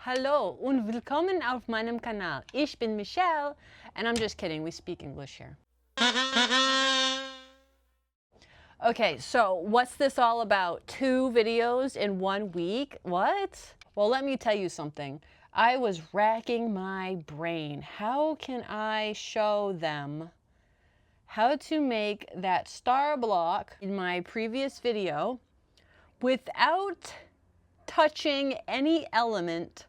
Hallo und willkommen auf meinem Kanal. Ich bin Michelle, and I'm just kidding, we speak English here. Okay, so what's this all about? 2 videos in 1 week? What? Well, let me tell you something. I was racking my brain. How can I show them how to make that star block in my previous video without touching any element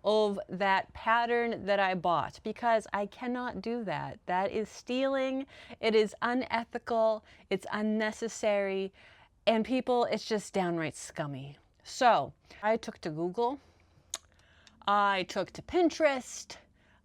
of that pattern that I bought, because I cannot do that. That is stealing, it is unethical, it's unnecessary, and people, it's just downright scummy. So I took to Google, I took to Pinterest,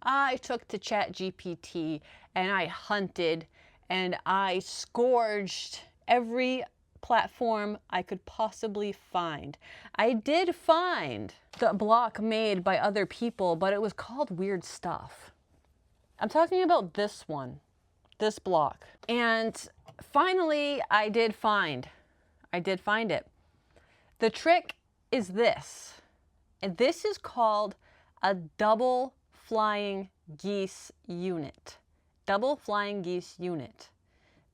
I took to ChatGPT, and I hunted and I scourged every platform I could possibly find. I did find the block made by other people, but it was called weird stuff. I'm talking about this one, this block. And finally, I did find it. The trick is this, and this is called a double flying geese unit. Double flying geese unit.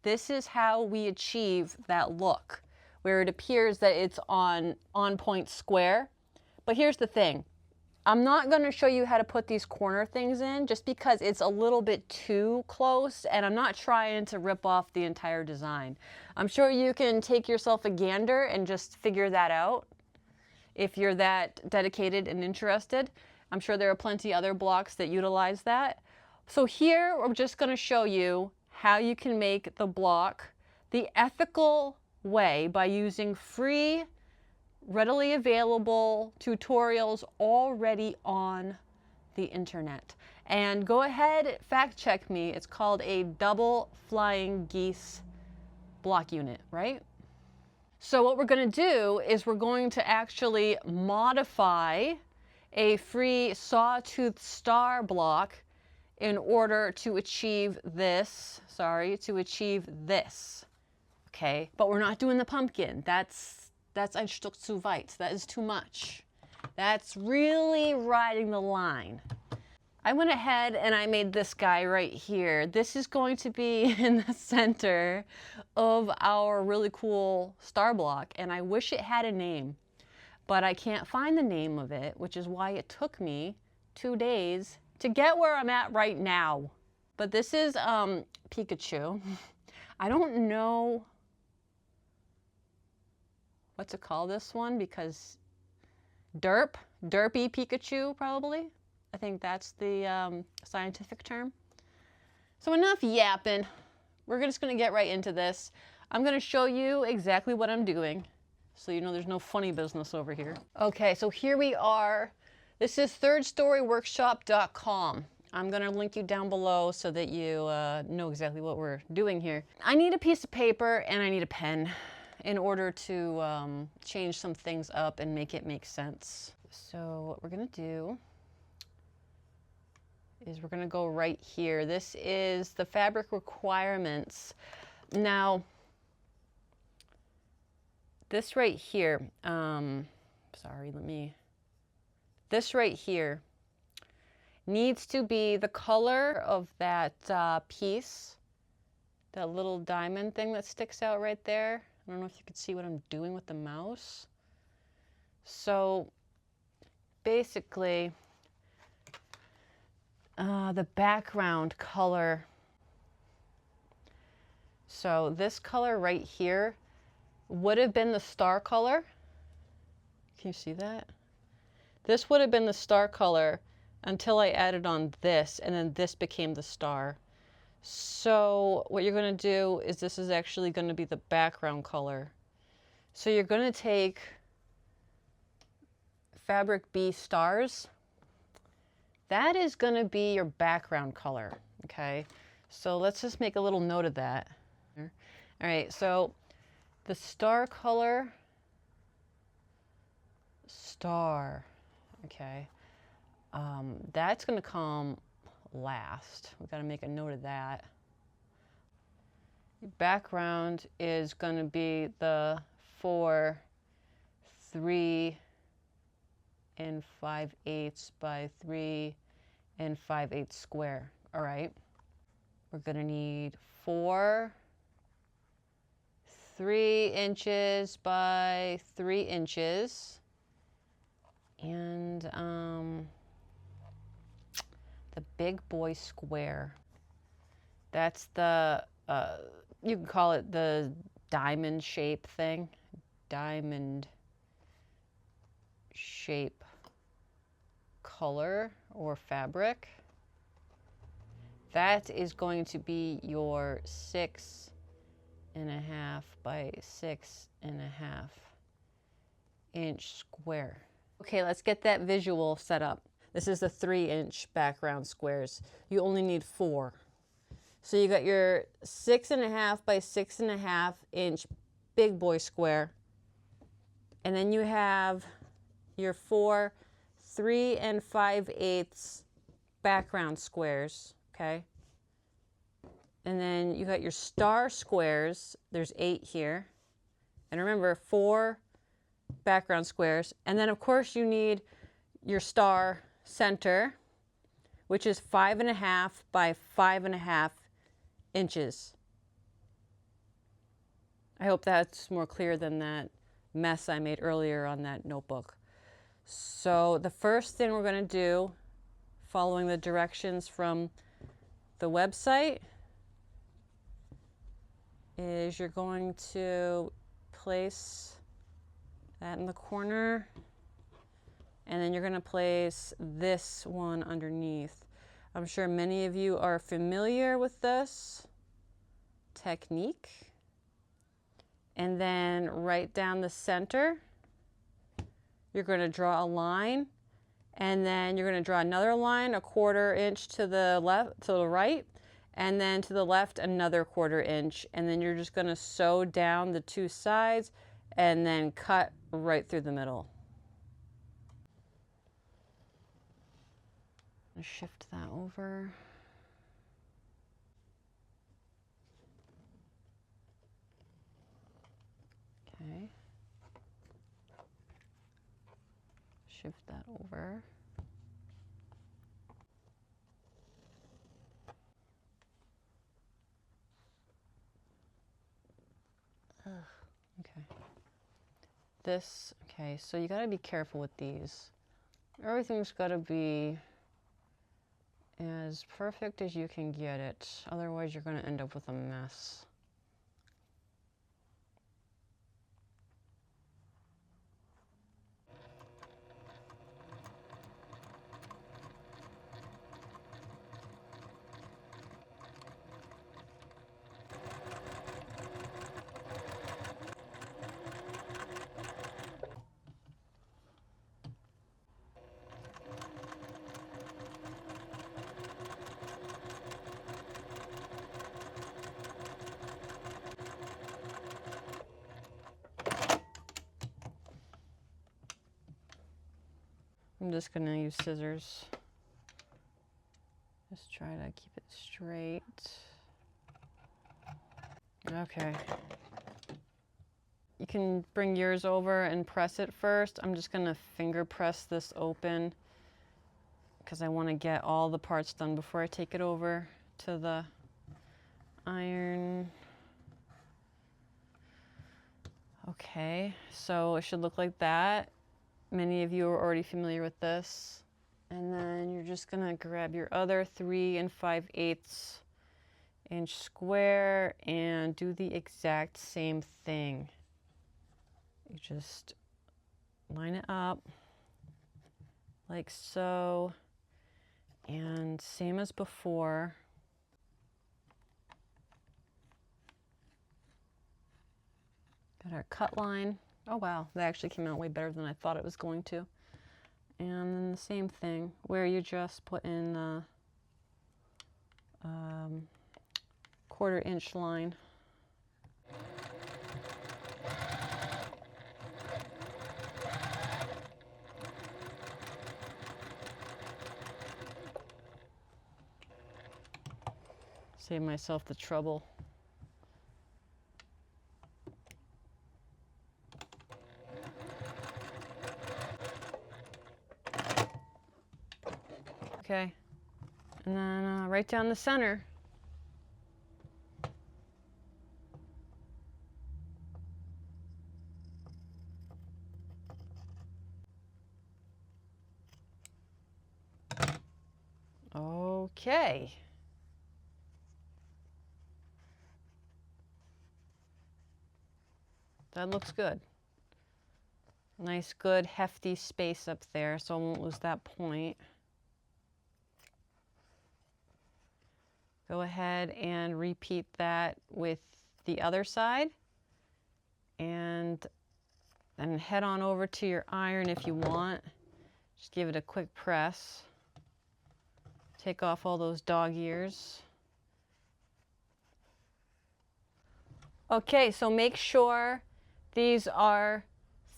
This is how we achieve that look, where it appears that it's on point square. But here's the thing. I'm not going to show you how to put these corner things in just because it's a little bit too close, and I'm not trying to rip off the entire design. I'm sure you can take yourself a gander and just figure that out if you're that dedicated and interested. I'm sure there are plenty other blocks that utilize that. So here we're just going to show you how you can make the block the ethical way by using free, readily available tutorials already on the internet. And go ahead, fact check me. It's called a double flying geese block unit, right? So what we're going to do is we're going to actually modify a free SawtoothStar block in order to achieve this, okay? But we're not doing the pumpkin. That's ein Stück zu weit. That is too much. That's really riding the line. I went ahead and I made this guy right here. This is going to be in the center of our really cool star block, and I wish it had a name, but I can't find the name of it, which is why it took me 2 days to get where I'm at right now. But this is Pikachu. I don't know what to call this one, because derpy Pikachu probably. I think that's the scientific term. So enough yapping. We're just gonna get right into this. I'm gonna show you exactly what I'm doing, so you know there's no funny business over here. Okay, so here we are. This is thirdstoryworkshop.com. I'm going to link you down below so that you know exactly what we're doing here. I need a piece of paper and I need a pen in order to change some things up and make it make sense. So what we're going to do is we're going to go right here. This is the fabric requirements. Now, this right here, this right here needs to be the color of that piece, that little diamond thing that sticks out right there. I don't know if you can see what I'm doing with the mouse. So basically, the background color. So this color right here would have been the star color. Can you see that? This would have been the star color until I added on this, and then this became the star. So what you're going to do is this is actually going to be the background color. So you're going to take Fabric Bee Stars. That is going to be your background color, okay? So let's just make a little note of that. All right, so the star color, star. Okay, that's going to come last. We've got to make a note of that. Background is going to be the 4, 3, 3 5/8 by 3 5/8 square. All right. We're going to need 4 3 inches by 3 inches. And the big boy square. That's the, you can call it the diamond shape thing. Diamond shape color or fabric. That is going to be your 6.5 by 6.5 inch square. Okay, let's get that visual set up. This is the 3-inch background squares. You only need 4. So you got your 6.5 by 6.5 inch big boy square. And then you have your 4 3 5/8 background squares, okay? And then you got your star squares. There's 8 here. And remember, 4 background squares. And then of course you need your star center, which is 5.5 by 5.5 inches. I hope that's more clear than that mess I made earlier on that notebook. So the first thing we're going to do, following the directions from the website, is you're going to place that in the corner, and then you're going to place this one underneath. I'm sure many of you are familiar with this technique. And then right down the center, you're going to draw a line, and then you're going to draw another line 1/4 inch to the left, to the right, and then to the left another 1/4 inch, and then you're just going to sew down the 2 sides and then cut right through the middle. Shift that over. Okay. Shift that over. Okay. This, okay, so you gotta be careful with these. Everything's gotta be as perfect as you can get it. Otherwise you're gonna end up with a mess. I'm just gonna use scissors. Just try to keep it straight. Okay. You can bring yours over and press it first. I'm just gonna finger press this open because I want to get all the parts done before I take it over to the iron. Okay, so it should look like that. Many of you are already familiar with this. And then you're just gonna grab your other 3 5/8 inch square and do the exact same thing. You just line it up like so, and same as before. Got our cut line. Oh wow, that actually came out way better than I thought it was going to. And then the same thing, where you just put in the 1/4 inch line. Save myself the trouble. Okay. And then right down the center. Okay. That looks good. Nice, good, hefty space up there, so I won't lose that point. Go ahead and repeat that with the other side. And then head on over to your iron if you want. Just give it a quick press. Take off all those dog ears. Okay, so make sure these are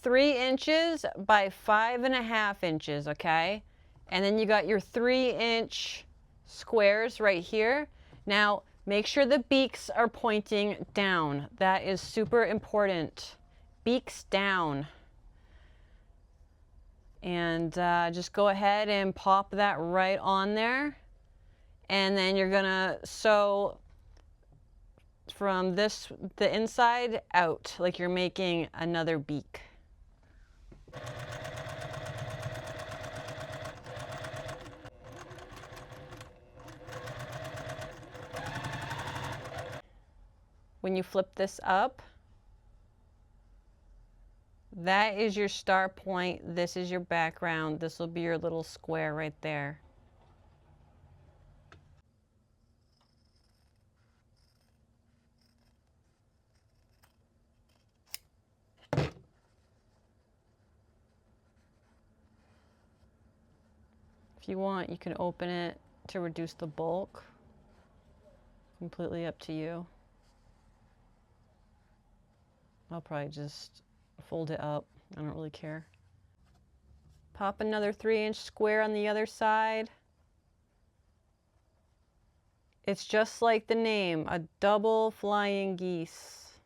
3 inches by 5.5 inches, okay? And then you got your 3-inch squares right here. Now, make sure the beaks are pointing down. That is super important. Beaks down. And just go ahead and pop that right on there. And then you're gonna sew from the inside out, like you're making another beak. When you flip this up, that is your start point. This is your background. This will be your little square right there. If you want, you can open it to reduce the bulk. Completely up to you. I'll probably just fold it up. I don't really care. Pop another 3-inch square on the other side. It's just like the name, a double flying geese.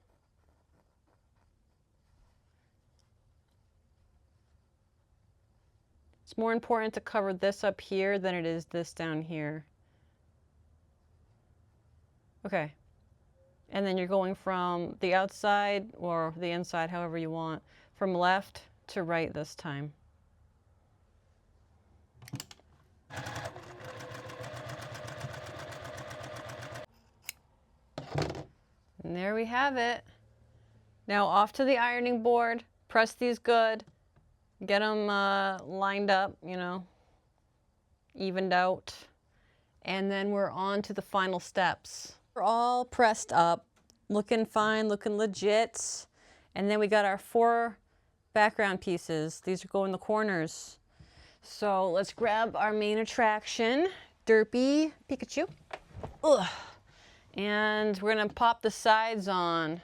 It's more important to cover this up here than it is this down here. Okay. And then you're going from the outside or the inside, however you want, from left to right this time. And there we have it. Now off to the ironing board. Press these good. Get them lined up, you know, evened out. And then we're on to the final steps. We're all pressed up, looking fine, looking legit. And then we got our 4 background pieces. These go in the corners. So let's grab our main attraction, Derpy Pikachu. Ugh. And we're gonna pop the sides on.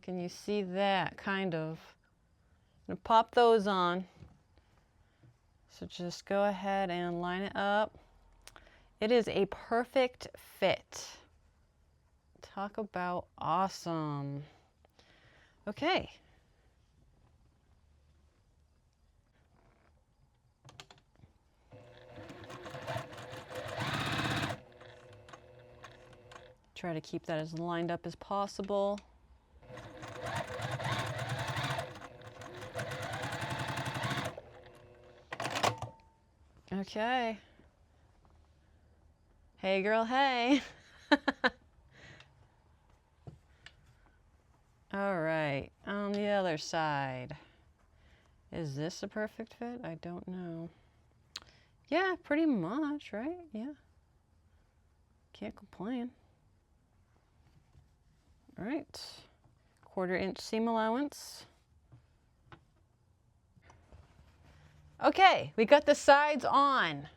Can you see that? Kind of. I'm gonna pop those on. So just go ahead and line it up. It is a perfect fit. Talk about awesome. Okay. Try to keep that as lined up as possible. Okay. Hey girl, hey. All right, on the other side. Is this a perfect fit? I don't know. Yeah, pretty much, right? Yeah. Can't complain. All right, 1/4 inch seam allowance. Okay, we got the sides on.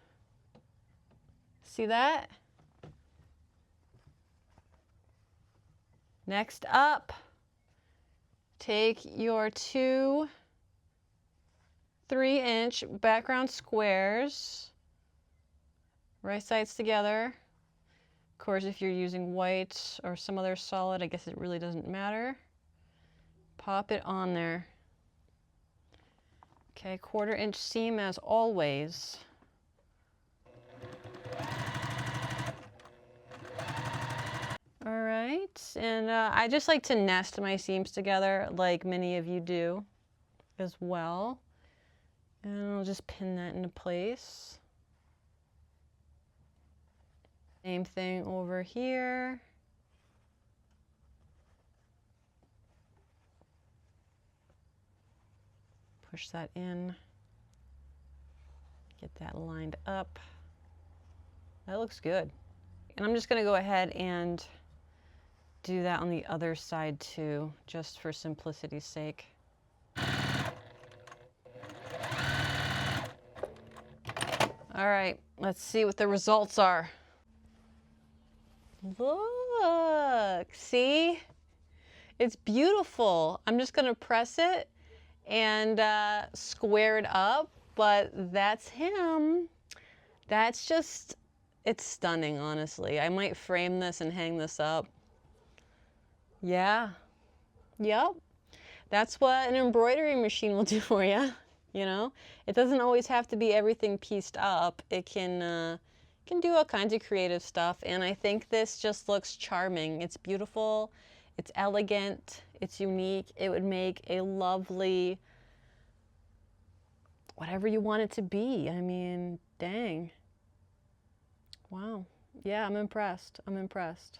See that? Next up, take your 2 3-inch background squares, right sides together. Of course, if you're using white or some other solid, I guess it really doesn't matter. Pop it on there. Okay, 1/4 inch seam as always. All right, and I just like to nest my seams together like many of you do as well. And I'll just pin that into place. Same thing over here. Push that in. Get that lined up. That looks good. And I'm just going to go ahead and do that on the other side too, just for simplicity's sake. All right, let's see what the results are. Look, see? It's beautiful. I'm just gonna press it and square it up, but that's him. That's just, it's stunning, honestly. I might frame this and hang this up. Yeah, yep. That's what an embroidery machine will do for you, you know? It doesn't always have to be everything pieced up. It can do all kinds of creative stuff, and I think this just looks charming. It's beautiful, it's elegant, it's unique. It would make a lovely, whatever you want it to be. I mean, dang. Wow. Yeah, I'm impressed. I'm impressed.